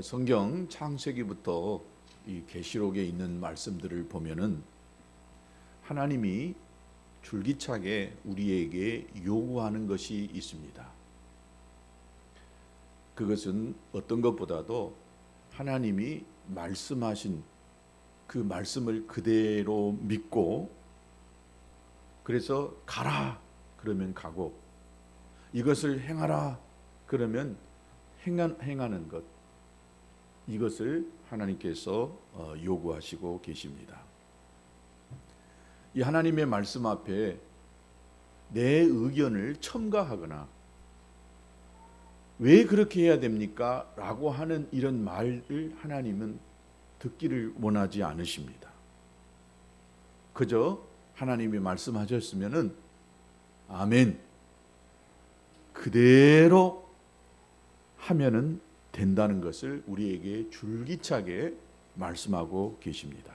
성경 창세기부터 이 계시록에 있는 말씀들을 보면은 하나님이 줄기차게 우리에게 요구하는 것이 있습니다. 그것은 어떤 것보다도 하나님이 말씀하신 그 말씀을 그대로 믿고, 그래서 가라 그러면 가고, 이것을 행하라 그러면 행하는 것, 이것을 하나님께서 요구하시고 계십니다. 이 하나님의 말씀 앞에 내 의견을 첨가하거나 왜 그렇게 해야 됩니까? 라고 하는 이런 말을 하나님은 듣기를 원하지 않으십니다. 그저 하나님이 말씀하셨으면은 아멘, 그대로 하면은 된다는 것을 우리에게 줄기차게 말씀하고 계십니다.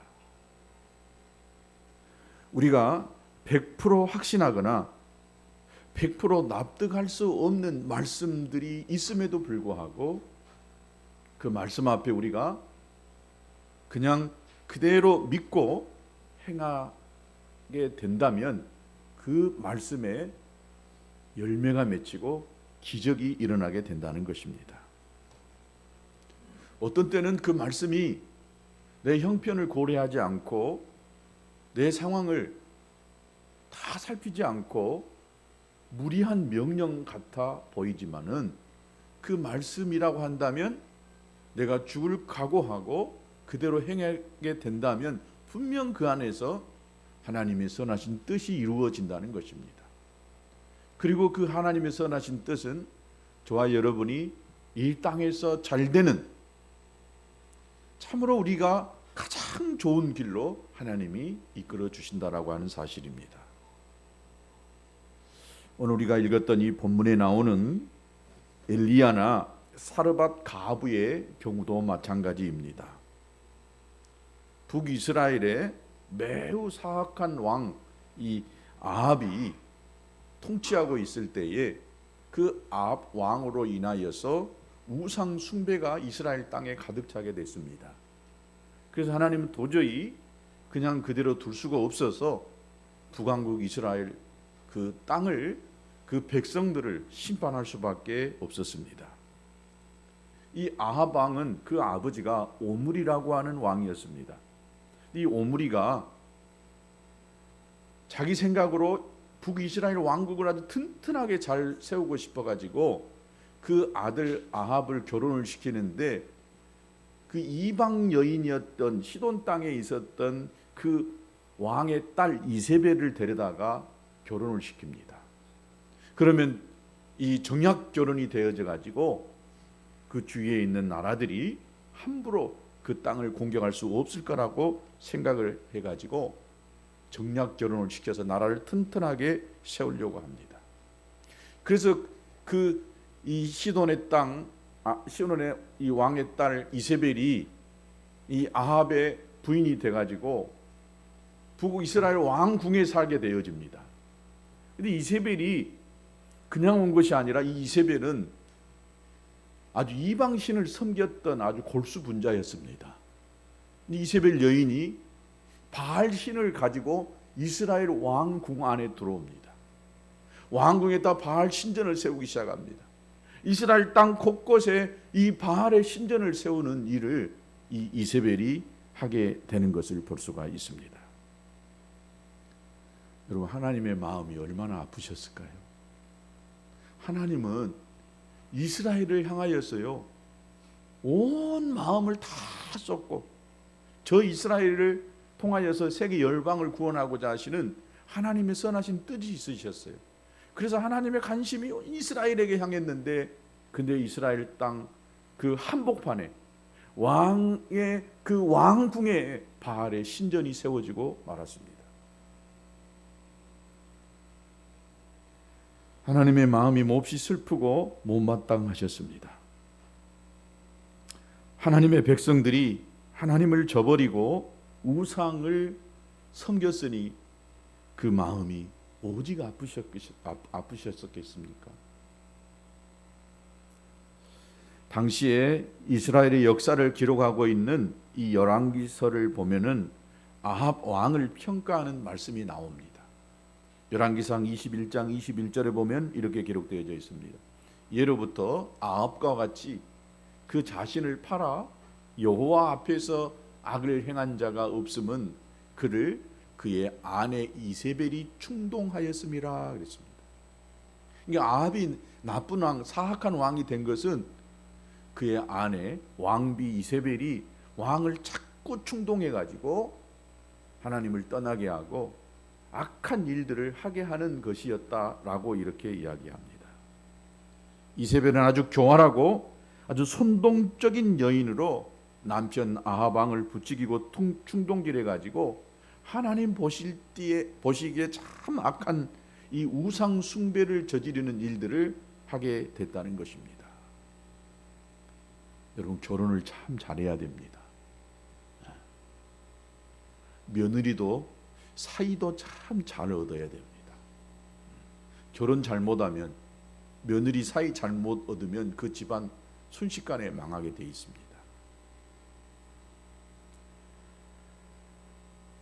우리가 100% 확신하거나 100% 납득할 수 없는 말씀들이 있음에도 불구하고 그 말씀 앞에 우리가 그냥 그대로 믿고 행하게 된다면 그 말씀에 열매가 맺히고 기적이 일어나게 된다는 것입니다. 어떤 때는 그 말씀이 내 형편을 고려하지 않고 내 상황을 다 살피지 않고 무리한 명령 같아 보이지만은 그 말씀이라고 한다면 내가 죽을 각오하고 그대로 행하게 된다면 분명 그 안에서 하나님의 선하신 뜻이 이루어진다는 것입니다. 그리고 그 하나님의 선하신 뜻은 저와 여러분이 이 땅에서 잘 되는, 참으로 우리가 가장 좋은 길로 하나님이 이끌어 주신다라고 하는 사실입니다. 오늘 우리가 읽었던 이 본문에 나오는 엘리야나 사르밧 가브의 경우도 마찬가지입니다. 북이스라엘의 매우 사악한 왕 이 아합이 통치하고 있을 때에 그 아합 왕으로 인하여서 우상 숭배가 이스라엘 땅에 가득 차게 됐습니다. 그래서 하나님은 도저히 그냥 그대로 둘 수가 없어서 북왕국 이스라엘 그 땅을, 그 백성들을 심판할 수밖에 없었습니다. 이 아합 왕은 그 아버지가 오므리라고 하는 왕이었습니다. 이 오므리가 자기 생각으로 북이스라엘 왕국을 아주 튼튼하게 잘 세우고 싶어가지고 그 아들 아합을 결혼을 시키는데, 그 이방 여인이었던 시돈 땅에 있었던 그 왕의 딸 이세벨을 데려다가 결혼을 시킵니다. 그러면 이 정약 결혼이 되어져 가지고 그 주위에 있는 나라들이 함부로 그 땅을 공격할 수 없을 거라고 생각을 해가지고 정약 결혼을 시켜서 나라를 튼튼하게 세우려고 합니다. 그래서 그 이 시돈의 땅, 시돈의 이 왕의 딸 이세벨이 이 아합의 부인이 돼가지고 북이스라엘 왕궁에 살게 되어집니다. 근데 이세벨이 그냥 온 것이 아니라 이 이세벨은 아주 이방신을 섬겼던 아주 골수분자였습니다. 이세벨 여인이 바알신을 가지고 이스라엘 왕궁 안에 들어옵니다. 왕궁에다 바알 신전을 세우기 시작합니다. 이스라엘 땅 곳곳에 이 바알의 신전을 세우는 일을 이 이세벨이 하게 되는 것을 볼 수가 있습니다. 여러분, 하나님의 마음이 얼마나 아프셨을까요? 하나님은 이스라엘을 향하여서요 온 마음을 다 쏟고 저 이스라엘을 통하여서 세계 열방을 구원하고자 하시는 하나님의 선하신 뜻이 있으셨어요. 그래서 하나님의 관심이 이스라엘에게 향했는데, 근데 이스라엘 땅 그 한복판에 왕의 그 왕궁에 바알의 신전이 세워지고 말았습니다. 하나님의 마음이 몹시 슬프고 못마땅하셨습니다. 하나님의 백성들이 하나님을 저버리고 우상을 섬겼으니 그 마음이 오직 아프셨겠습니까? 당시에 이스라엘의 역사를 기록하고 있는 이 열왕기서를 보면은 아합 왕을 평가하는 말씀이 나옵니다. 열왕기상 21장 21절에 보면 이렇게 기록되어 있습니다. 예로부터 아합과 같이 그 자신을 팔아 여호와 앞에서 악을 행한 자가 없음은 그를 그의 아내 이세벨이 충동하였음이라 그랬습니다. 그러니까 아합이 나쁜 왕, 사악한 왕이 된 것은 그의 아내 왕비 이세벨이 왕을 자꾸 충동해 가지고 하나님을 떠나게 하고 악한 일들을 하게 하는 것이었다라고 이렇게 이야기합니다. 이세벨은 아주 교활하고 아주 선동적인 여인으로 남편 아합 왕을 부추기고 충동질해 가지고 하나님 보시기에 참 악한 이 우상 숭배를 저지르는 일들을 하게 됐다는 것입니다. 여러분, 결혼을 참 잘해야 됩니다. 며느리도 사이도 참 잘 얻어야 됩니다. 결혼 잘못하면, 며느리 사이 잘못 얻으면 그 집안 순식간에 망하게 돼 있습니다.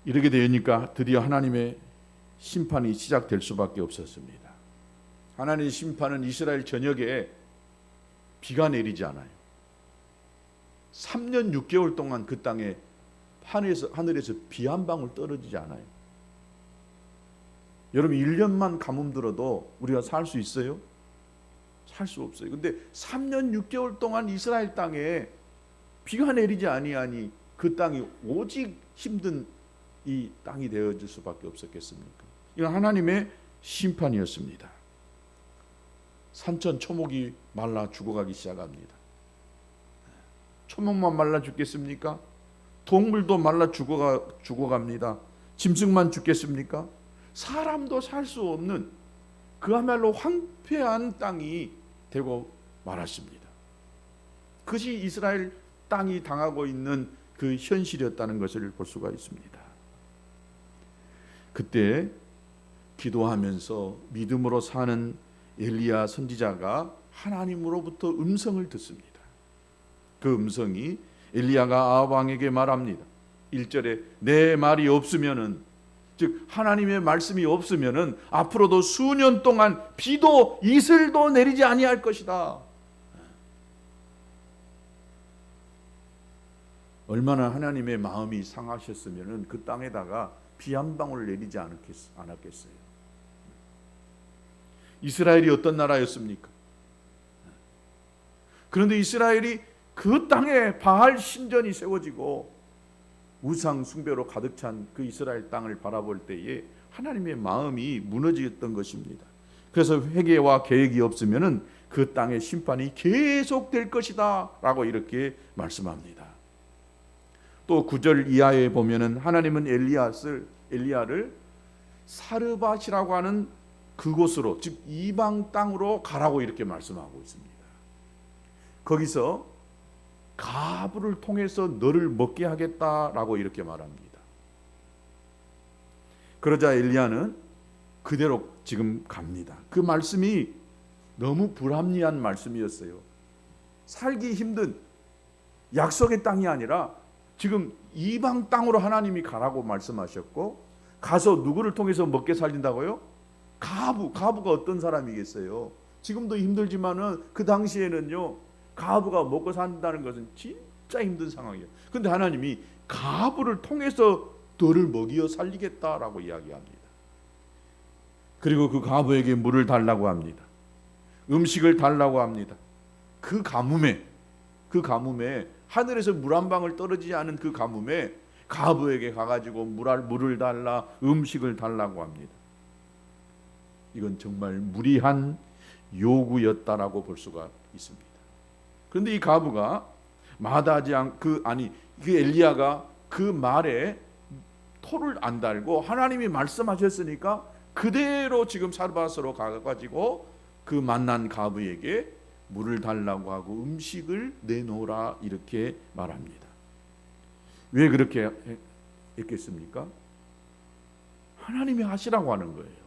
이렇게 되니까 드디어 하나님의 심판이 시작될 수밖에 없었습니다. 하나님의 심판은 이스라엘 전역에 비가 내리지 않아요. 3년 6개월 동안 그 땅에 하늘에서 비 한 방울 떨어지지 않아요. 여러분, 1년만 가뭄 들어도 우리가 살 수 있어요? 살 수 없어요. 근데 3년 6개월 동안 이스라엘 땅에 비가 내리지 아니하니 그 땅이 오직 힘든 이 땅이 되어질 수밖에 없었겠습니까? 이건 하나님의 심판이었습니다. 산천 초목이 말라 죽어가기 시작합니다. 초목만 말라 죽겠습니까? 동물도 말라 죽어갑니다. 짐승만 죽겠습니까? 사람도 살 수 없는 그야말로 황폐한 땅이 되고 말았습니다. 그것이 이스라엘 땅이 당하고 있는 그 현실이었다는 것을 볼 수가 있습니다. 그때 기도하면서 믿음으로 사는 엘리야 선지자가 하나님으로부터 음성을 듣습니다. 그 음성이 엘리야가 아합 왕에게 말합니다. 1절에 내 말이 없으면은, 즉 하나님의 말씀이 없으면은 앞으로도 수년 동안 비도 이슬도 내리지 아니할 것이다. 얼마나 하나님의 마음이 상하셨으면은 그 땅에다가 비 한 방울 내리지 않았겠어요. 이스라엘이 어떤 나라였습니까? 그런데 이스라엘이 그 땅에 바알 신전이 세워지고 우상 숭배로 가득 찬 그 이스라엘 땅을 바라볼 때에 하나님의 마음이 무너졌던 것입니다. 그래서 회개와 계획이 없으면은 그 땅의 심판이 계속될 것이다 라고 이렇게 말씀합니다. 또 9절 이하에 보면은 하나님은 엘리야를 사르밧이라고 하는 그곳으로, 즉 이방 땅으로 가라고 이렇게 말씀하고 있습니다. 거기서 가부를 통해서 너를 먹게 하겠다라고 이렇게 말합니다. 그러자 엘리야는 그대로 지금 갑니다. 그 말씀이 너무 불합리한 말씀이었어요. 살기 힘든 약속의 땅이 아니라 지금 이방 땅으로 하나님이 가라고 말씀하셨고, 가서 누구를 통해서 먹게 살린다고요? 가부가 어떤 사람이겠어요? 지금도 힘들지만은 그 당시에는요, 가부가 먹고 산다는 것은 진짜 힘든 상황이에요. 그런데 하나님이 가부를 통해서 너를 먹여 살리겠다라고 이야기합니다. 그리고 그 가부에게 물을 달라고 합니다. 음식을 달라고 합니다. 그 가뭄에 하늘에서 물 한 방울 떨어지지 않은 그 가뭄에 가부에게 가가지고 물을 달라, 음식을 달라고 합니다. 이건 정말 무리한 요구였다라고 볼 수가 있습니다. 그런데 이 가부가 마다하지 그 엘리야가 그 말에 토를 안 달고 하나님이 말씀하셨으니까 그대로 지금 사르밧으로 가가지고 그 만난 가부에게 물을 달라고 하고 음식을 내놓으라 이렇게 말합니다. 왜 그렇게 했겠습니까? 하나님이 하시라고 하는 거예요.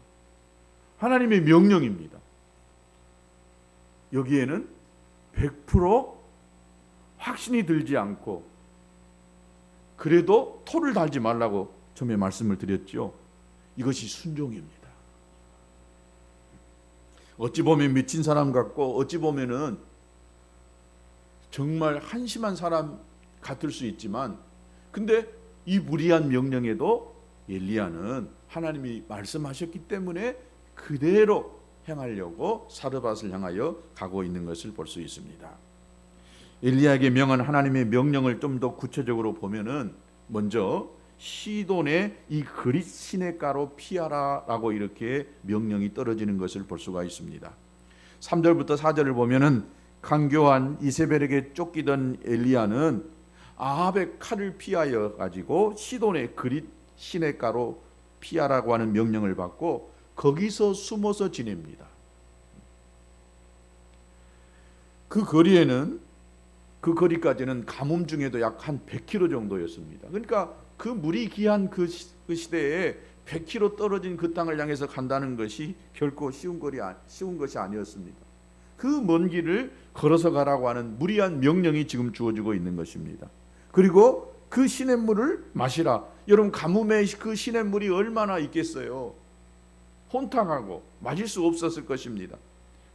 하나님의 명령입니다. 여기에는 100% 확신이 들지 않고 그래도 토를 달지 말라고 처음에 말씀을 드렸죠. 이것이 순종입니다. 어찌 보면 미친 사람 같고 어찌 보면은 정말 한심한 사람 같을 수 있지만, 근데 이 무리한 명령에도 엘리야는 하나님이 말씀하셨기 때문에 그대로 행하려고 사르밧을 향하여 가고 있는 것을 볼 수 있습니다. 엘리야에게 명한 하나님의 명령을 좀 더 구체적으로 보면은 먼저 시돈의 이 그릿 시냇가로 피하라라고 이렇게 명령이 떨어지는 것을 볼 수가 있습니다. 3절부터 4절을 보면은 강교한 이세벨에게 쫓기던 엘리야는 아합의 칼을 피하여 가지고 시돈의 그릿 시냇가로 피하라고 하는 명령을 받고 거기서 숨어서 지냅니다. 그 거리까지는 가뭄 중에도 약 한 100km 정도였습니다. 그러니까 그 물이 귀한 그 시대에 100km 떨어진 그 땅을 향해서 간다는 것이 결코 쉬운 것이 아니었습니다. 그 먼 길을 걸어서 가라고 하는 무리한 명령이 지금 주어지고 있는 것입니다. 그리고 그 시냇물을 마시라. 여러분, 가뭄에 그 시냇물이 얼마나 있겠어요. 혼탁하고 마실 수 없었을 것입니다.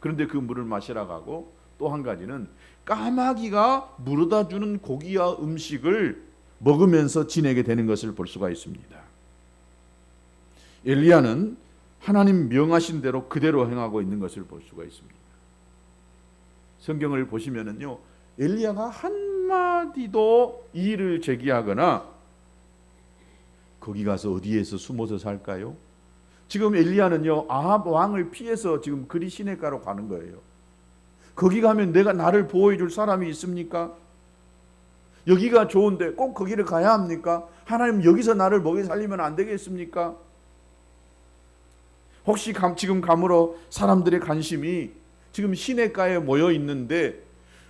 그런데 그 물을 마시라고 하고, 또 한 가지는 까마귀가 물어다 주는 고기와 음식을 먹으면서 지내게 되는 것을 볼 수가 있습니다. 엘리야는 하나님 명하신 대로 그대로 행하고 있는 것을 볼 수가 있습니다. 성경을 보시면은요, 엘리야가 한마디도 이의를 제기하거나 거기 가서 어디에서 숨어서 살까요? 지금 엘리야는요, 아합 왕을 피해서 지금 그릿 시냇가로 가는 거예요. 거기 가면 나를 보호해 줄 사람이 있습니까? 여기가 좋은데 꼭 거기를 가야 합니까? 하나님, 여기서 나를 먹여 살리면 안 되겠습니까? 혹시 지금 감으로 사람들의 관심이 지금 시냇가에 모여 있는데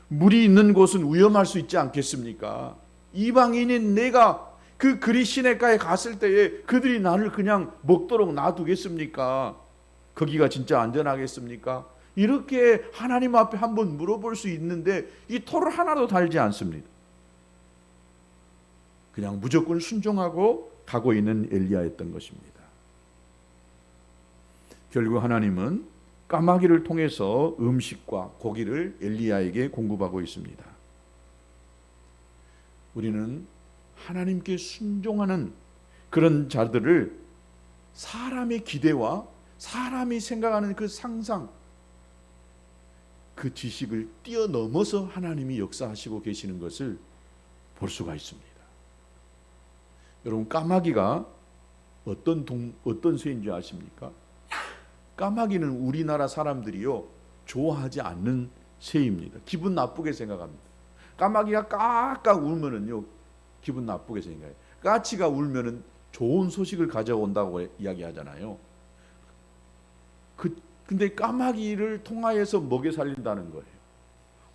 물이 있는 곳은 위험할 수 있지 않겠습니까? 이방인인 내가 그 그릿 시냇가에 갔을 때에 그들이 나를 그냥 먹도록 놔두겠습니까? 거기가 진짜 안전하겠습니까? 이렇게 하나님 앞에 한번 물어볼 수 있는데 이 토를 하나도 달지 않습니다. 그냥 무조건 순종하고 가고 있는 엘리야였던 것입니다. 결국 하나님은 까마귀를 통해서 음식과 고기를 엘리야에게 공급하고 있습니다. 우리는 하나님께 순종하는 그런 자들을 사람의 기대와 사람이 생각하는 그 상상, 그 지식을 뛰어넘어서 하나님이 역사하시고 계시는 것을 볼 수가 있습니다. 여러분, 까마귀가 어떤 새인지 아십니까? 까마귀는 우리나라 사람들이요, 좋아하지 않는 새입니다. 기분 나쁘게 생각합니다. 까마귀가 까까 울면은요, 기분 나쁘게 생각해요. 까치가 울면은 좋은 소식을 가져온다고 이야기하잖아요. 근데 까마귀를 통하여서 먹여 살린다는 거예요.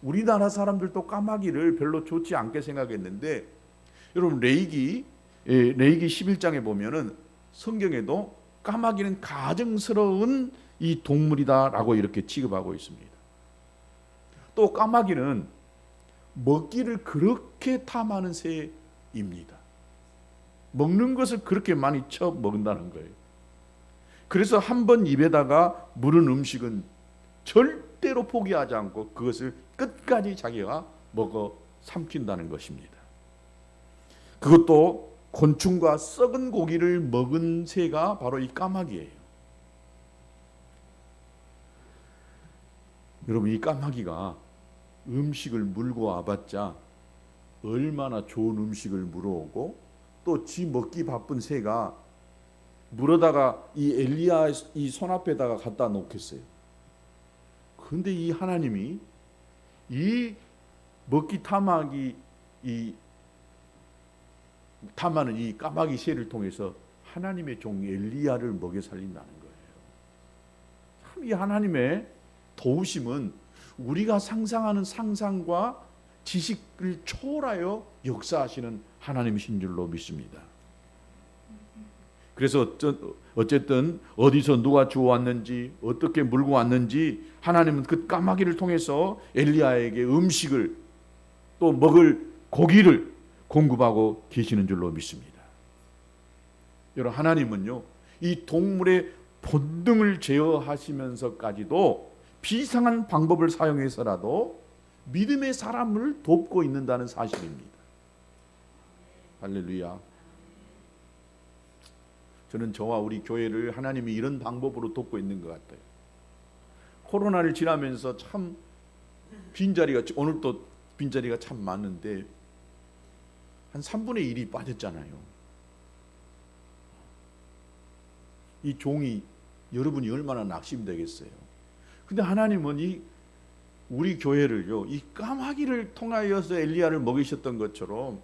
우리나라 사람들도 까마귀를 별로 좋지 않게 생각했는데, 여러분, 레위기 11장에 보면은 성경에도 까마귀는 가증스러운 이 동물이다라고 이렇게 취급하고 있습니다. 또 까마귀는 먹기를 그렇게 탐하는 새입니다. 먹는 것을 그렇게 많이 먹는다는 거예요. 그래서 한번 입에다가 물은 음식은 절대로 포기하지 않고 그것을 끝까지 자기가 먹어 삼킨다는 것입니다. 그것도 곤충과 썩은 고기를 먹은 새가 바로 이 까마귀예요. 여러분, 이 까마귀가 음식을 물고 와봤자 얼마나 좋은 음식을 물어오고, 또 지 먹기 바쁜 새가 물어다가 이 엘리야 이 손앞에다가 갖다 놓겠어요. 그런데 이 하나님이 이 먹기 탐하는 이 까마귀 새를 통해서 하나님의 종 엘리야를 먹여 살린다는 거예요. 참, 이 하나님의 도우심은 우리가 상상하는 상상과 지식을 초월하여 역사하시는 하나님이신 줄로 믿습니다. 그래서 어쨌든 어디서 누가 주워왔는지, 어떻게 물고 왔는지 하나님은 그 까마귀를 통해서 엘리야에게 음식을, 또 먹을 고기를 공급하고 계시는 줄로 믿습니다. 여러분, 하나님은요, 이 동물의 본능을 제어하시면서까지도 비상한 방법을 사용해서라도 믿음의 사람을 돕고 있는다는 사실입니다. 할렐루야. 저는 저와 우리 교회를 하나님이 이런 방법으로 돕고 있는 것 같아요. 코로나를 지나면서 참 빈자리가, 오늘도 빈자리가 참 많은데 한 3분의 1이 빠졌잖아요. 이 종이 여러분이 얼마나 낙심되겠어요. 근데 하나님은 이 우리 교회를요, 이 까마귀를 통하여서 엘리야를 먹이셨던 것처럼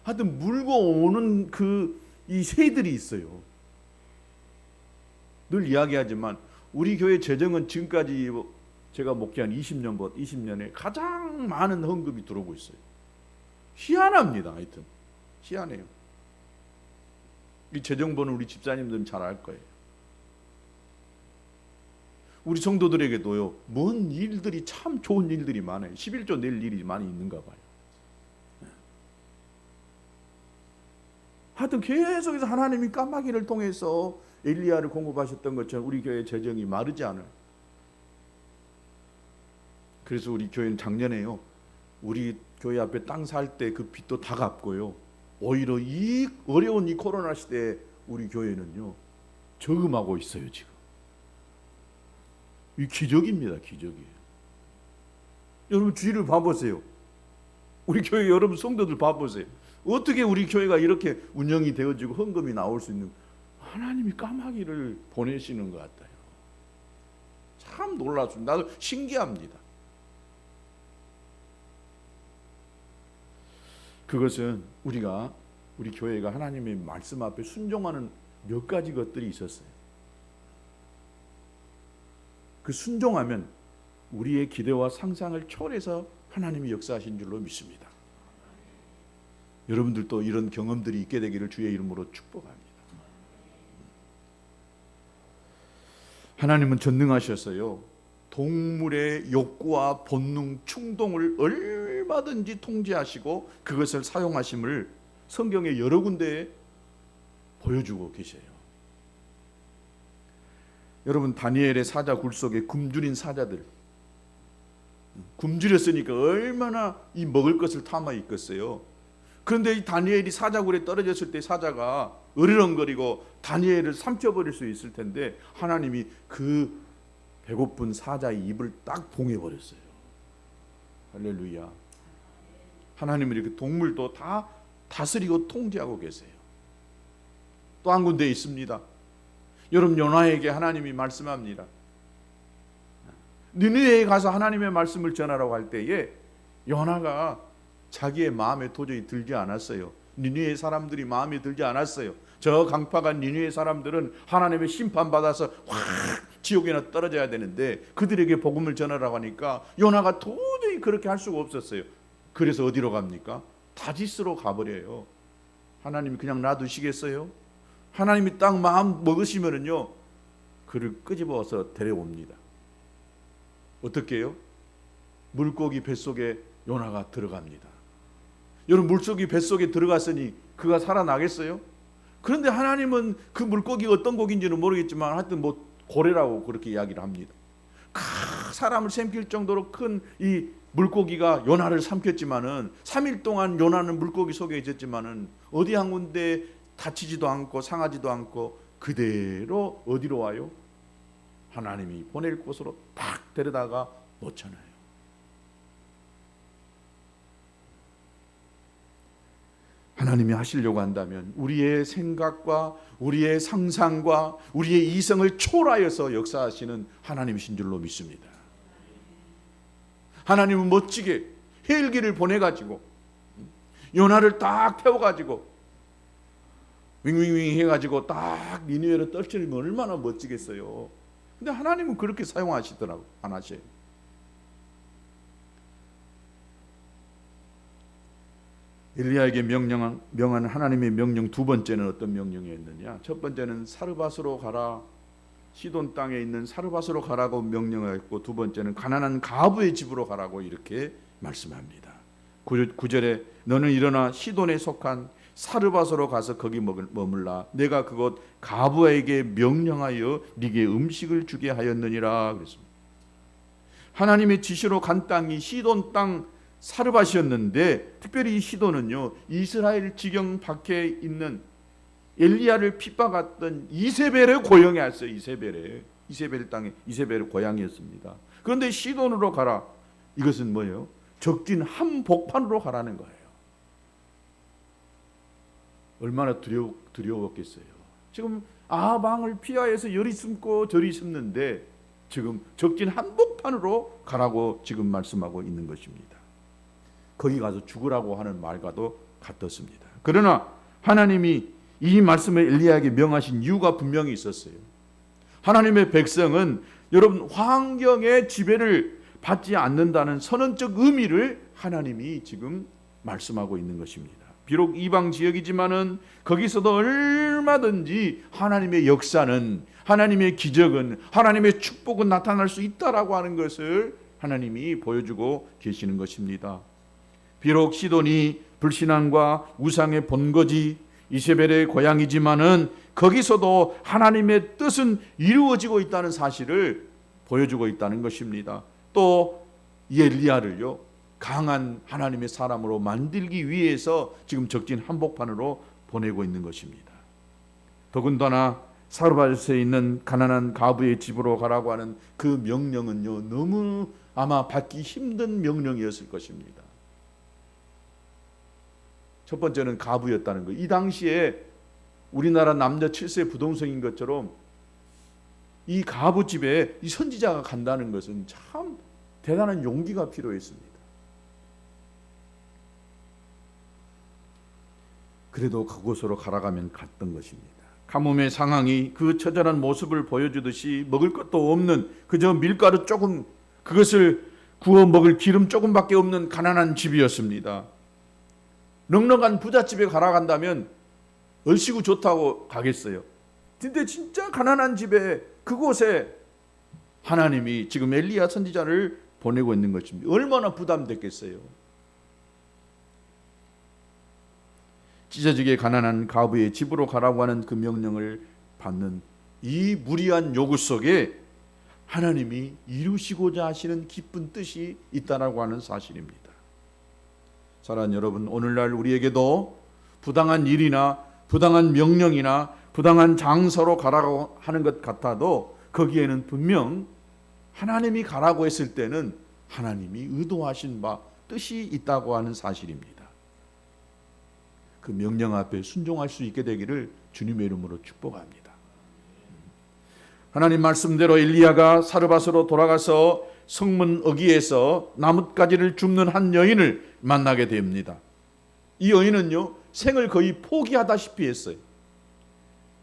하여튼 물고 오는 이 새들이 있어요. 늘 이야기하지만 우리 교회 재정은 지금까지 제가 목회한 20년에 가장 많은 헌금이 들어오고 있어요. 희한합니다. 하여튼 희한해요. 이 재정번은 우리 집사님들은 잘 알 거예요. 우리 성도들에게도요, 뭔 일들이, 참 좋은 일들이 많아요. 11조 낼 일이 많이 있는가 봐요. 하여튼 계속해서 하나님이 까마귀를 통해서 엘리야를 공급하셨던 것처럼 우리 교회 재정이 마르지 않아요. 그래서 우리 교회는 작년에요, 우리 교회 앞에 땅 살 때 그 빚도 다 갚고요, 오히려 이 어려운 이 코로나 시대에 우리 교회는요 저금하고 있어요. 지금 이 기적입니다. 기적이에요. 여러분 주위를 봐보세요. 우리 교회 여러분 성도들 봐보세요. 어떻게 우리 교회가 이렇게 운영이 되어지고 헌금이 나올 수 있는, 하나님이 까마귀를 보내시는 것 같아요. 참 놀랍습니다. 나도 신기합니다. 그것은 우리 교회가 하나님의 말씀 앞에 순종하는 몇 가지 것들이 있었어요. 그 순종하면 우리의 기대와 상상을 초월해서 하나님이 역사하신 줄로 믿습니다. 여러분들도 이런 경험들이 있게 되기를 주의 이름으로 축복합니다. 하나님은 전능하셔서요, 동물의 욕구와 본능, 충동을 얼마든지 통제하시고 그것을 사용하심을 성경의 여러 군데에 보여주고 계세요. 여러분, 다니엘의 사자 굴 속에 굶주린 사자들, 굶주렸으니까 얼마나 이 먹을 것을 탐하 있겠어요. 그런데 이 다니엘이 사자굴에 떨어졌을 때 사자가 으르렁거리고 다니엘을 삼켜버릴 수 있을 텐데 하나님이 그 배고픈 사자의 입을 딱 봉해버렸어요. 할렐루야. 하나님은 이렇게 동물도 다 다스리고 통제하고 계세요. 또 한 군데 있습니다. 여러분, 요나에게 하나님이 말씀합니다. 니느웨에 가서 하나님의 말씀을 전하라고 할 때에 요나가 자기의 마음에 도저히 들지 않았어요. 니느웨 사람들이 마음에 들지 않았어요. 저 강팍한 니느웨 사람들은 하나님의 심판받아서 확 지옥에나 떨어져야 되는데 그들에게 복음을 전하라고 하니까 요나가 도저히 그렇게 할 수가 없었어요. 그래서 어디로 갑니까? 다짓으로 가버려요. 하나님이 그냥 놔두시겠어요? 하나님이 딱 마음 먹으시면은요, 그를 끄집어서 데려옵니다. 어떻게 해요? 물고기 뱃속에 요나가 들어갑니다. 여러분, 물고기 뱃속에 들어갔으니 그가 살아나겠어요? 그런데 하나님은 그 물고기가 어떤 고기인지는 모르겠지만 하여튼 뭐 고래라고 그렇게 이야기를 합니다. 사람을 삼킬 정도로 큰 이 물고기가 요나를 삼켰지만은 3일 동안 요나는 물고기 속에 있었지만은 어디 한 군데 다치지도 않고 상하지도 않고 그대로 어디로 와요? 하나님이 보낼 곳으로 딱 데려다가 놓잖아요. 하나님이 하시려고 한다면 우리의 생각과 우리의 상상과 우리의 이성을 초월하여서 역사하시는 하나님이신 줄로 믿습니다. 하나님은 멋지게 헬기를 보내가지고 요나를 딱 태워가지고 윙윙윙 해가지고 딱 니느웨로 떨치면 얼마나 멋지겠어요. 근데 하나님은 그렇게 사용하시더라고 안 하셔요. 엘리야에게 명한 하나님의 명령 두 번째는 어떤 명령이었느냐? 첫 번째는 사르밧으로 가라, 시돈 땅에 있는 사르밧으로 가라고 명령했고, 두 번째는 가난한 가부의 집으로 가라고 이렇게 말씀합니다. 9절에 너는 일어나 시돈에 속한 사르밧으로 가서 거기 머물라. 내가 그곳 가부에게 명령하여 네게 음식을 주게 하였느니라 그랬습니다. 하나님의 지시로 간 땅이 시돈 땅 사르밧이었는데, 특별히 이 시돈은요, 이스라엘 지경 밖에 있는 엘리야를 핍박했던 이세벨의 고향이었어요. 이세벨의 땅에 이세벨의 고향이었습니다. 그런데 시돈으로 가라. 이것은 뭐예요? 적진 한복판으로 가라는 거예요. 얼마나 두려웠겠어요. 지금 아합 왕을 피하여서 여리 숨고 저리 숨는데 지금 적진 한복판으로 가라고 지금 말씀하고 있는 것입니다. 거기 가서 죽으라고 하는 말과도 같았습니다. 그러나 하나님이 이 말씀을 엘리야에게 명하신 이유가 분명히 있었어요. 하나님의 백성은 여러분 환경의 지배를 받지 않는다는 선언적 의미를 하나님이 지금 말씀하고 있는 것입니다. 비록 이방 지역이지만은 거기서도 얼마든지 하나님의 역사는, 하나님의 기적은, 하나님의 축복은 나타날 수 있다라고 하는 것을 하나님이 보여주고 계시는 것입니다. 비록 시돈이 불신앙과 우상의 본거지 이세벨의 고향이지만은 거기서도 하나님의 뜻은 이루어지고 있다는 사실을 보여주고 있다는 것입니다. 또 이 엘리야를요, 강한 하나님의 사람으로 만들기 위해서 지금 적진 한복판으로 보내고 있는 것입니다. 더군다나 사르밧에 있는 가난한 가부의 집으로 가라고 하는 그 명령은요, 너무 아마 받기 힘든 명령이었을 것입니다. 첫 번째는 가부였다는 거예요. 이 당시에 우리나라 남녀 7세 부동성인 것처럼 이 가부 집에 이 선지자가 간다는 것은 참 대단한 용기가 필요했습니다. 그래도 그곳으로 가라가면 갔던 것입니다. 가뭄의 상황이 그 처절한 모습을 보여주듯이 먹을 것도 없는 그저 밀가루 조금, 그것을 구워 먹을 기름 조금밖에 없는 가난한 집이었습니다. 넉넉한 부잣집에 가라간다면 얼씨구 좋다고 가겠어요. 근데 진짜 가난한 집에, 그곳에 하나님이 지금 엘리야 선지자를 보내고 있는 것입니다. 얼마나 부담됐겠어요. 찢어지게 가난한 가부의 집으로 가라고 하는 그 명령을 받는 이 무리한 요구 속에 하나님이 이루시고자 하시는 기쁜 뜻이 있다라고 하는 사실입니다. 사랑하는 여러분, 오늘날 우리에게도 부당한 일이나 부당한 명령이나 부당한 장소로 가라고 하는 것 같아도 거기에는 분명 하나님이 가라고 했을 때는 하나님이 의도하신 바 뜻이 있다고 하는 사실입니다. 그 명령 앞에 순종할 수 있게 되기를 주님의 이름으로 축복합니다. 하나님 말씀대로 엘리야가 사르밧으로 돌아가서 성문 어귀에서 나뭇가지를 줍는 한 여인을 만나게 됩니다. 이 여인은요, 생을 거의 포기하다시피 했어요.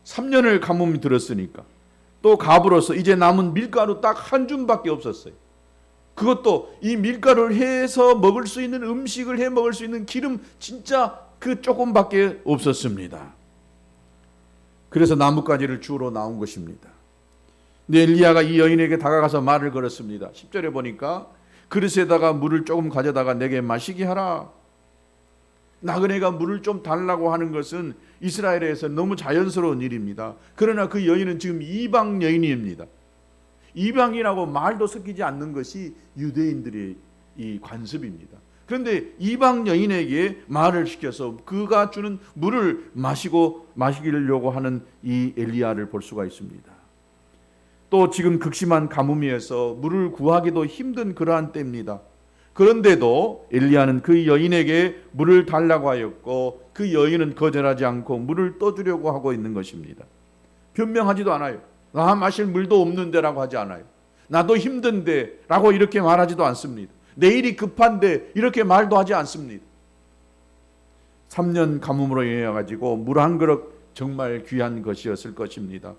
3년을 가뭄이 들었으니까. 또 가부로서 이제 남은 밀가루 딱 한 줌밖에 없었어요. 그것도 이 밀가루를 해서 먹을 수 있는, 음식을 해 먹을 수 있는 기름 진짜 그 조금밖에 없었습니다. 그래서 나뭇가지를 주우러 나온 것입니다. 근데 엘리야가 이 여인에게 다가가서 말을 걸었습니다. 10절에 보니까 그릇에다가 물을 조금 가져다가 내게 마시게 하라. 나그네가 물을 좀 달라고 하는 것은 이스라엘에서 너무 자연스러운 일입니다. 그러나 그 여인은 지금 이방 여인입니다. 이방이라고 말도 섞이지 않는 것이 유대인들의 이 관습입니다. 그런데 이방 여인에게 말을 시켜서 그가 주는 물을 마시려고 하는 이 엘리야를 볼 수가 있습니다. 또 지금 극심한 가뭄이어서 물을 구하기도 힘든 그러한 때입니다. 그런데도 엘리야는 그 여인에게 물을 달라고 하였고 그 여인은 거절하지 않고 물을 떠주려고 하고 있는 것입니다. 변명하지도 않아요. 나 마실 물도 없는데 라고 하지 않아요. 나도 힘든데 라고 이렇게 말하지도 않습니다. 내일이 급한데 이렇게 말도 하지 않습니다. 3년 가뭄으로 인해 가지고 물 한 그릇 정말 귀한 것이었을 것입니다.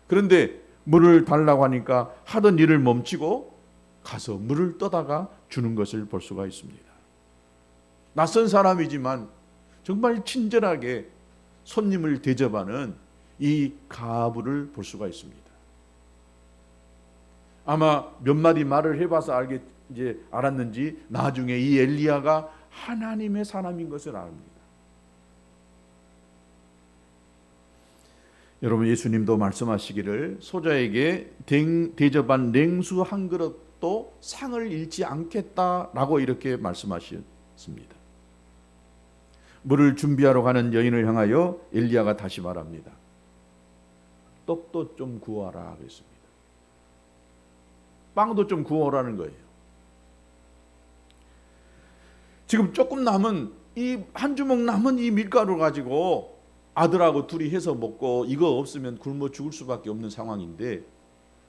그런데 물을 달라고 하니까 하던 일을 멈추고 가서 물을 떠다가 주는 것을 볼 수가 있습니다. 낯선 사람이지만 정말 친절하게 손님을 대접하는 이 가부를 볼 수가 있습니다. 아마 몇 마디 말을 해봐서 알았는지 나중에 이 엘리야가 하나님의 사람인 것을 압니다. 여러분, 예수님도 말씀하시기를 소자에게 대접한 냉수 한 그릇도 상을 잃지 않겠다라고 이렇게 말씀하셨습니다. 물을 준비하러 가는 여인을 향하여 엘리야가 다시 말합니다. 떡도 좀 구워라 그랬습니다. 빵도 좀 구워라는 거예요. 지금 조금 남은 이 한 주먹 남은 이 밀가루 가지고 아들하고 둘이 해서 먹고 이거 없으면 굶어 죽을 수밖에 없는 상황인데,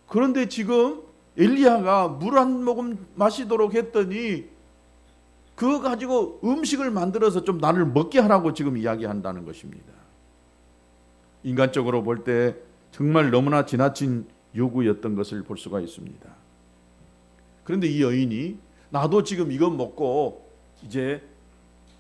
그런데 지금 엘리야가 물 한 모금 마시도록 했더니 그거 가지고 음식을 만들어서 좀 나를 먹게 하라고 지금 이야기한다는 것입니다. 인간적으로 볼 때 정말 너무나 지나친 요구였던 것을 볼 수가 있습니다. 그런데 이 여인이 나도 지금 이거 먹고 이제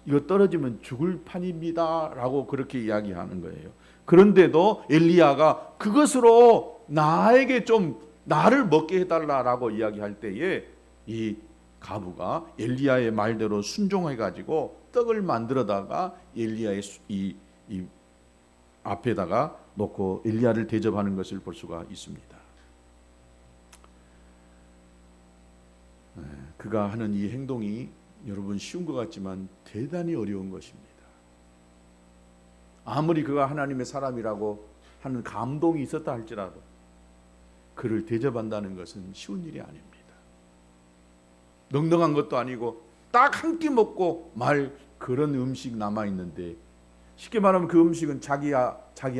이거 떨어지면 죽을 판입니다 라고 그렇게 이야기하는 거예요. 그런데도 엘리야가 그것으로 나에게 좀 나를 먹게 해달라라고 이야기할 때에 이 가부가 엘리야의 말대로 순종해 가지고 떡을 만들어다가 엘리야의 이 앞에다가 놓고 엘리야를 대접하는 것을 볼 수가 있습니다. 그가 하는 이 행동이 여러분 쉬운 것 같지만 대단히 어려운 것입니다. 아무리 그가 하나님의 사람이라고 하는 감동이 있었다 할지라도 그를 대접한다는 것은 쉬운 일이 아닙니다. 넉넉한 것도 아니고 딱 한 끼 먹고 말 그런 음식 남아있는데, 쉽게 말하면 그 음식은 자기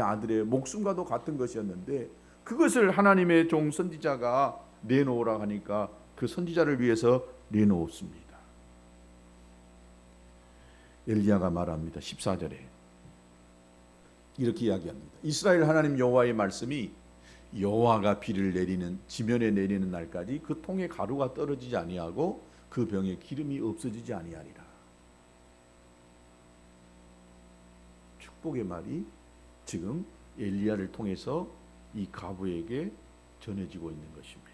아들의 목숨과도 같은 것이었는데 그것을 하나님의 종 선지자가 내놓으라 하니까 그 선지자를 위해서 내놓았습니다. 엘리야가 말합니다. 14절에 이렇게 이야기합니다. 이스라엘 하나님 여호와의 말씀이 여호와가 비를 내리는 지면에 내리는 날까지 그 통에 가루가 떨어지지 아니하고 그 병에 기름이 없어지지 아니하리라. 축복의 말이 지금 엘리야를 통해서 이 가부에게 전해지고 있는 것입니다.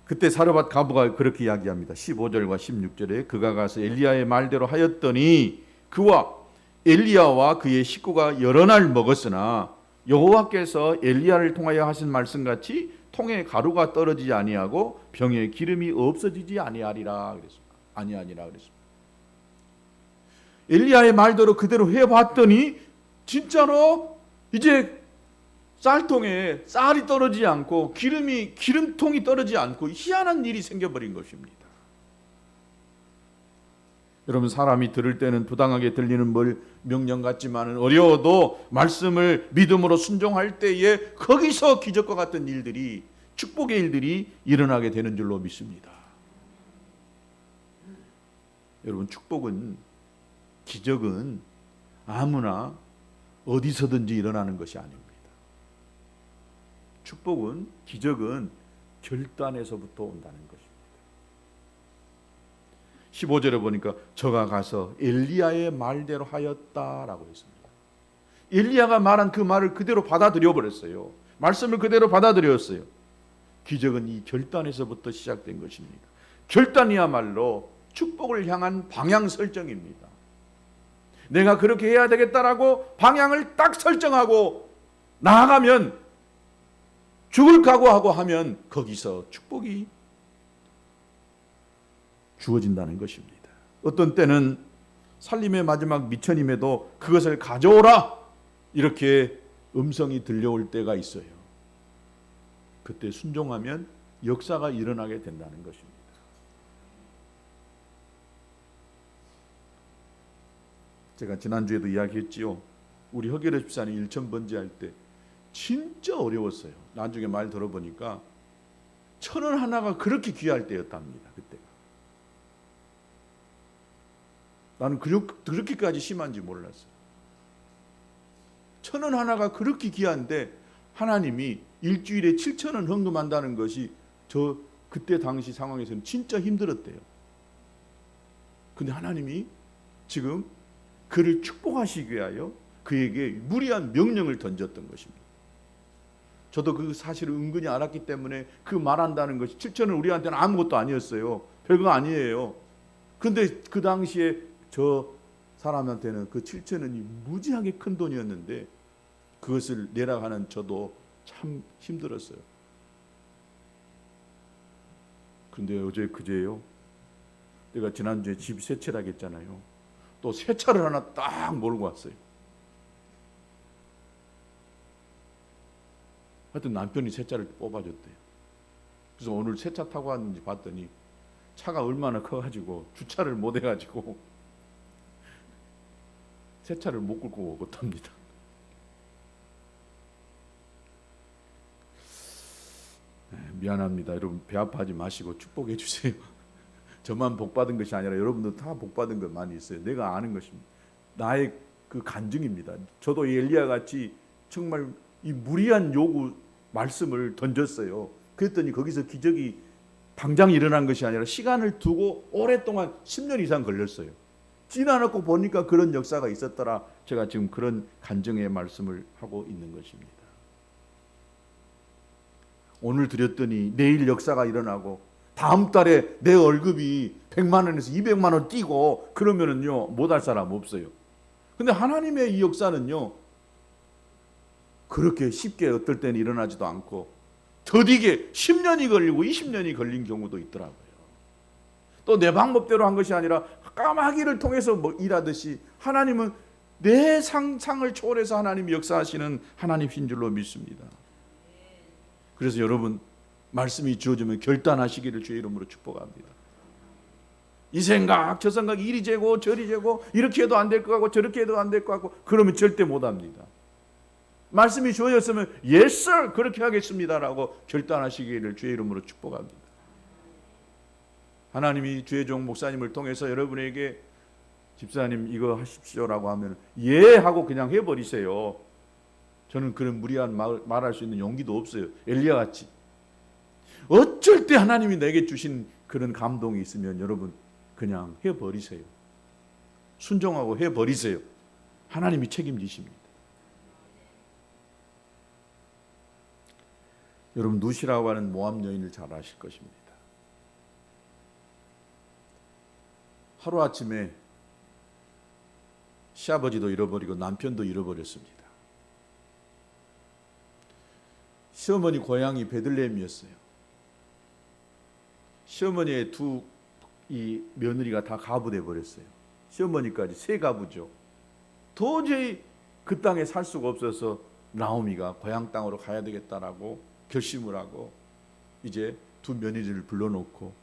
그때 사르밧 가부가 그렇게 이야기합니다. 15절과 16절에 그가 가서 엘리야의 말대로 하였더니 그와 엘리야와 그의 식구가 여러 날 먹었으나 여호와께서 엘리야를 통하여 하신 말씀같이 통에 가루가 떨어지지 아니하고 병에 기름이 없어지지 아니하리라 그랬습니다. 아니하니라 그랬습니다. 엘리야의 말대로 그대로 해봤더니 진짜로 이제 쌀통에 쌀이 떨어지지 않고 기름통이 떨어지지 않고 희한한 일이 생겨버린 것입니다. 여러분, 사람이 들을 때는 부당하게 들리는 명령 같지만은 어려워도 말씀을 믿음으로 순종할 때에 거기서 기적과 같은 일들이, 축복의 일들이 일어나게 되는 줄로 믿습니다. 여러분, 축복은, 기적은 아무나 어디서든지 일어나는 것이 아닙니다. 축복은, 기적은 결단에서부터 온다는 것입니다. 15절에 보니까 저가 가서 엘리야의 말대로 하였다라고 했습니다. 엘리야가 말한 그 말을 그대로 받아들여 버렸어요. 말씀을 그대로 받아들였어요. 기적은 이 결단에서부터 시작된 것입니다. 결단이야말로 축복을 향한 방향 설정입니다. 내가 그렇게 해야 되겠다라고 방향을 딱 설정하고 나아가면, 죽을 각오하고 하면 거기서 축복이 주어진다는 것입니다. 어떤 때는 살림의 마지막 미천임에도 그것을 가져오라 이렇게 음성이 들려올 때가 있어요. 그때 순종하면 역사가 일어나게 된다는 것입니다. 제가 지난주에도 이야기했지요. 우리 허계래 집사님 일천 번제할 때 진짜 어려웠어요. 나중에 말 들어보니까 1,000원 하나가 그렇게 귀할 때였답니다. 그때가. 나는 그렇게까지 심한지 몰랐어요. 1,000원 하나가 그렇게 귀한데 하나님이 일주일에 7,000원 헌금한다는 것이 저 그때 당시 상황에서는 진짜 힘들었대요. 근데 하나님이 지금 그를 축복하시기 위하여 그에게 무리한 명령을 던졌던 것입니다. 저도 그 사실을 은근히 알았기 때문에 그 말한다는 것이 7천은 우리한테는 아무것도 아니었어요. 별거 아니에요. 근데 그 당시에 저 사람한테는 그 7천원이 무지하게 큰 돈이었는데 그것을 내라 하는 저도 참 힘들었어요. 근데 어제 그제요, 내가 지난주에 집 세차를 하겠잖아요. 또 세차를 하나 딱 몰고 왔어요. 하여튼 남편이 세차를 뽑아줬대요. 그래서 오늘 세차 타고 왔는지 봤더니 차가 얼마나 커가지고 주차를 못 해가지고 세차를 못 끌고 오겠답니다. 미안합니다. 여러분 배 아파하지 마시고 축복해 주세요. 저만 복 받은 것이 아니라 여러분도 다 복 받은 것 많이 있어요. 내가 아는 것입니다. 나의 그 간증입니다. 저도 엘리야 같이 정말 이 무리한 요구 말씀을 던졌어요. 그랬더니 거기서 기적이 당장 일어난 것이 아니라 시간을 두고 오랫동안 10년 이상 걸렸어요. 지나놓고 보니까 그런 역사가 있었더라. 제가 지금 그런 간증의 말씀을 하고 있는 것입니다. 오늘 드렸더니 내일 역사가 일어나고 다음 달에 내 월급이 100만 원에서 200만 원 뛰고 그러면은요 못할 사람 없어요. 근데 하나님의 이 역사는요 그렇게 쉽게 어떨 때는 일어나지도 않고 더디게 10년이 걸리고 20년이 걸린 경우도 있더라고요. 또 내 방법대로 한 것이 아니라 까마귀를 통해서 뭐 일하듯이 하나님은 내 상상을 초월해서 하나님이 역사하시는 하나님인 줄로 믿습니다. 그래서 여러분 말씀이 주어지면 결단하시기를 주의 이름으로 축복합니다. 이 생각 저 생각 이리 재고 저리 재고 이렇게 해도 안 될 것 같고 저렇게 해도 안 될 것 같고 그러면 절대 못합니다. 말씀이 주어졌으면 yes sir 그렇게 하겠습니다라고 결단하시기를 주의 이름으로 축복합니다. 하나님이 주의 종 목사님을 통해서 여러분에게 집사님 이거 하십시오라고 하면 예 하고 그냥 해버리세요. 저는 그런 무리한 말할 수 있는 용기도 없어요. 엘리야 같이. 어쩔 때 하나님이 내게 주신 그런 감동이 있으면 여러분 그냥 해버리세요. 순종하고 해버리세요. 하나님이 책임지십니다. 여러분 누시라고 하는 모압 여인을 잘 아실 것입니다. 하루아침에 시아버지도 잃어버리고 남편도 잃어버렸습니다. 시어머니 고향이 베들레헴이었어요. 시어머니의 두 이 며느리가 다 가부돼 버렸어요. 시어머니까지 세 가부죠. 도저히 그 땅에 살 수가 없어서 나오미가 고향 땅으로 가야 되겠다라고 결심을 하고 이제 두 며느리를 불러놓고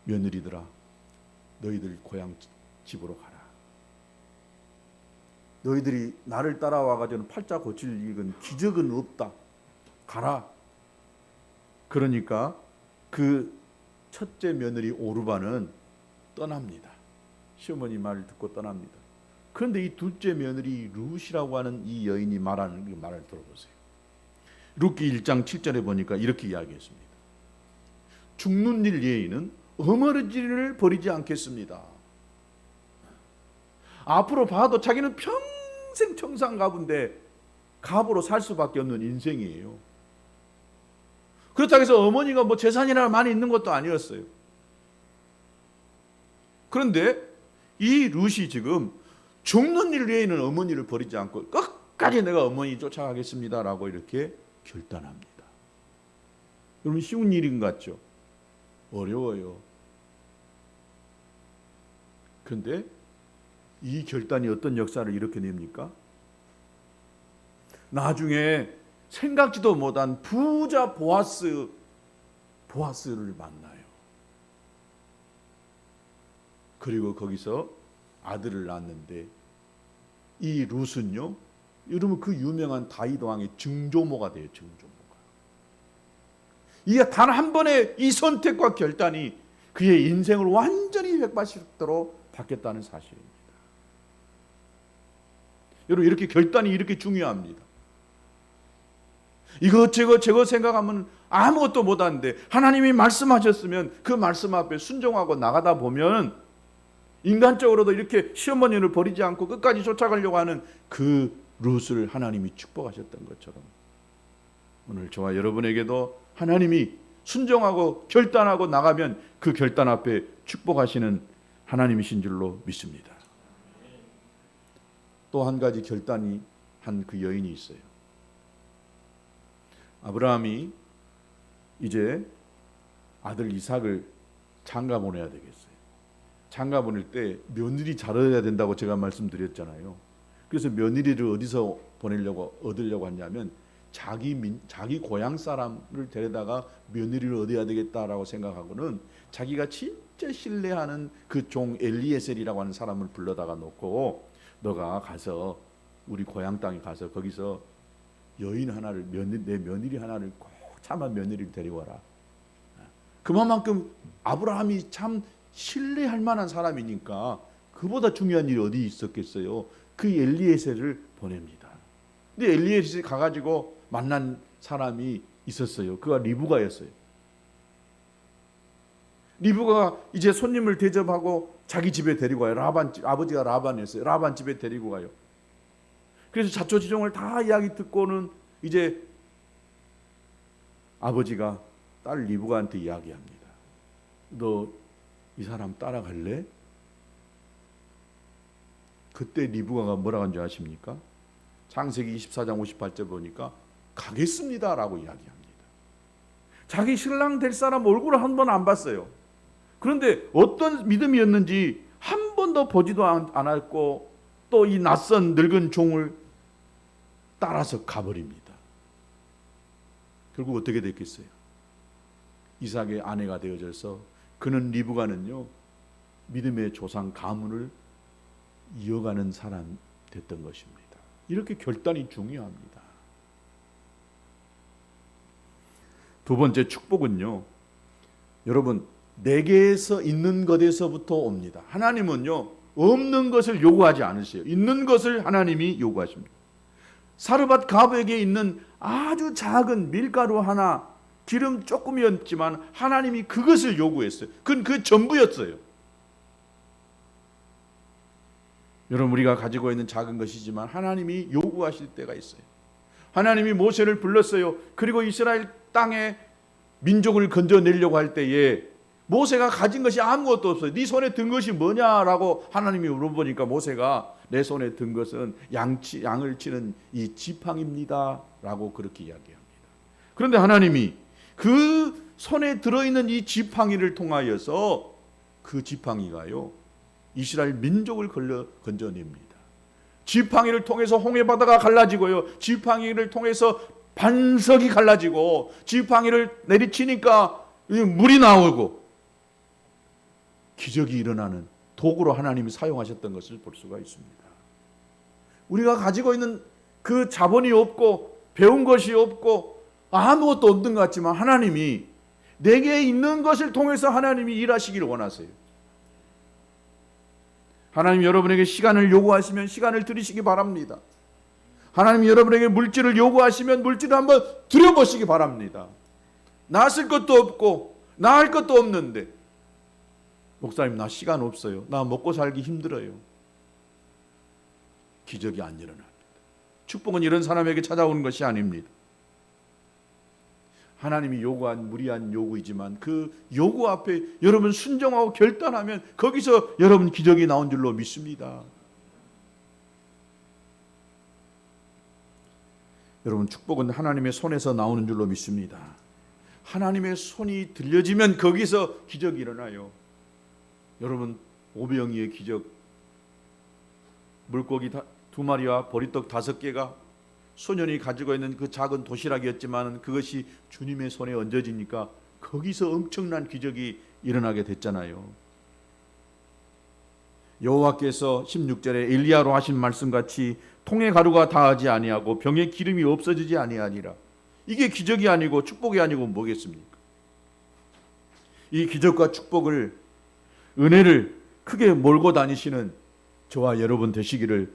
며느리들아 너희들 고향 집으로 가라. 너희들이 나를 따라와가지고 팔자 고칠 일은 기적은 없다. 가라. 그러니까 그 첫째 며느리 오르바는 떠납니다. 시어머니 말을 듣고 떠납니다. 그런데 이 둘째 며느리 룻이라고 하는 이 여인이 말하는 그 말을 들어보세요. 룻기 1장 7절에 보니까 이렇게 이야기했습니다. 죽는 일 예의는 어머니를 버리지 않겠습니다. 앞으로 봐도 자기는 평생 청산가부인데 가부로 살 수밖에 없는 인생이에요. 그렇다고 해서 어머니가 뭐 재산이나 많이 있는 것도 아니었어요. 그런데 이 룻이 지금 죽는 일 외에는 어머니를 버리지 않고 끝까지 내가 어머니 쫓아가겠습니다라고 이렇게 결단합니다. 여러분 쉬운 일인 것 같죠? 어려워요. 그런데 이 결단이 어떤 역사를 일으켜냅니까? 나중에 생각지도 못한 부자 보아스를 만나요. 그리고 거기서 아들을 낳았는데 이 룻은요, 여러분 그 유명한 다윗 왕의 증조모가 돼요. 증조모가. 이게 단 한 번의 이 선택과 결단이 그의 인생을 완전히 180도로 바뀌었다는 사실입니다. 여러분 이렇게 결단이 이렇게 중요합니다. 이것저것 생각하면 아무것도 못하는데 하나님이 말씀하셨으면 그 말씀 앞에 순종하고 나가다 보면 인간적으로도 이렇게 시어머니를 버리지 않고 끝까지 쫓아가려고 하는 그 룻을 하나님이 축복하셨던 것처럼 오늘 저와 여러분에게도 하나님이 순종하고 결단하고 나가면 그 결단 앞에 축복하시는 하나님이신 줄로 믿습니다. 또 한 가지 결단이 한 그 여인이 있어요. 아브라함이 이제 아들 이삭을 장가 보내야 되겠어요. 장가 보낼 때 며느리 잘 얻어야 된다고 제가 말씀드렸잖아요. 그래서 며느리를 어디서 얻으려고 하냐면 자기 고향 사람을 데려다가 며느리를 얻어야 되겠다라고 생각하고는 자기가 진짜 신뢰하는 그 종 엘리에셀이라고 하는 사람을 불러다가 놓고 너가 가서 우리 고향 땅에 가서 거기서 여인 하나를 내 며느리 하나를 꼭 참한 며느리를 데리고 와라. 그만큼 아브라함이 참 신뢰할 만한 사람이니까 그보다 중요한 일이 어디 있었겠어요. 그 엘리에셀을 보냅니다. 근데 엘리에셀이 가가지고 만난 사람이 있었어요. 그가 리브가였어요. 리브가가 이제 손님을 대접하고 자기 집에 데리고 가요. 아버지가 라반이었어요. 라반 집에 데리고 가요. 그래서 자초지종을 다 이야기 듣고는 이제 아버지가 딸 리브가한테 이야기합니다. 너 이 사람 따라갈래? 그때 리브가가 뭐라고 한 줄 아십니까? 창세기 24장 58절 보니까 가겠습니다라고 이야기합니다. 자기 신랑 될 사람 얼굴을 한 번 안 봤어요. 그런데 어떤 믿음이었는지 한 번도 보지도 않았고 또 이 낯선 늙은 종을 따라서 가버립니다. 결국 어떻게 됐겠어요? 이삭의 아내가 되어져서 그는 리브가는요 믿음의 조상 가문을 이어가는 사람 됐던 것입니다. 이렇게 결단이 중요합니다. 두 번째 축복은요, 여러분 내게서 있는 것에서부터 옵니다. 하나님은요 없는 것을 요구하지 않으세요. 있는 것을 하나님이 요구하십니다. 사르밧 가브에게 있는 아주 작은 밀가루 하나, 기름 조금이었지만 하나님이 그것을 요구했어요. 그건 그 전부였어요. 여러분 우리가 가지고 있는 작은 것이지만 하나님이 요구하실 때가 있어요. 하나님이 모세를 불렀어요. 그리고 이스라엘 땅에 민족을 건져내려고 할 때에 모세가 가진 것이 아무것도 없어요. 네 손에 든 것이 뭐냐라고 하나님이 물어보니까 모세가 내 손에 든 것은 양을 치는 이 지팡입니다 라고 그렇게 이야기합니다. 그런데 하나님이 그 손에 들어있는 이 지팡이를 통하여서 그 지팡이가요 이스라엘 민족을 건져냅니다. 지팡이를 통해서 홍해바다가 갈라지고요, 지팡이를 통해서 반석이 갈라지고, 지팡이를 내리치니까 물이 나오고 기적이 일어나는 도구로 하나님이 사용하셨던 것을 볼 수가 있습니다. 우리가 가지고 있는 그 자본이 없고 배운 것이 없고 아무것도 없는 것 같지만 하나님이 내게 있는 것을 통해서 하나님이 일하시기를 원하세요. 하나님 여러분에게 시간을 요구하시면 시간을 드리시기 바랍니다. 하나님 여러분에게 물질을 요구하시면 물질을 한번 드려보시기 바랍니다. 나 쓸 것도 없고 나 할 것도 없는데 목사님 나 시간 없어요. 나 먹고 살기 힘들어요. 기적이 안 일어납니다. 축복은 이런 사람에게 찾아오는 것이 아닙니다. 하나님이 요구한 무리한 요구이지만 그 요구 앞에 여러분 순종하고 결단하면 거기서 여러분 기적이 나온 줄로 믿습니다. 여러분 축복은 하나님의 손에서 나오는 줄로 믿습니다. 하나님의 손이 들려지면 거기서 기적이 일어나요. 여러분 오병이의 기적, 물고기 2마리와 보리떡 5개가 소년이 가지고 있는 그 작은 도시락이었지만 그것이 주님의 손에 얹어지니까 거기서 엄청난 기적이 일어나게 됐잖아요. 여호와께서 16절에 엘리야로 하신 말씀같이 통에 가루가 다하지 아니하고 병에 기름이 없어지지 아니하니라. 이게 기적이 아니고 축복이 아니고 뭐겠습니까? 이 기적과 축복을, 은혜를 크게 몰고 다니시는 저와 여러분 되시기를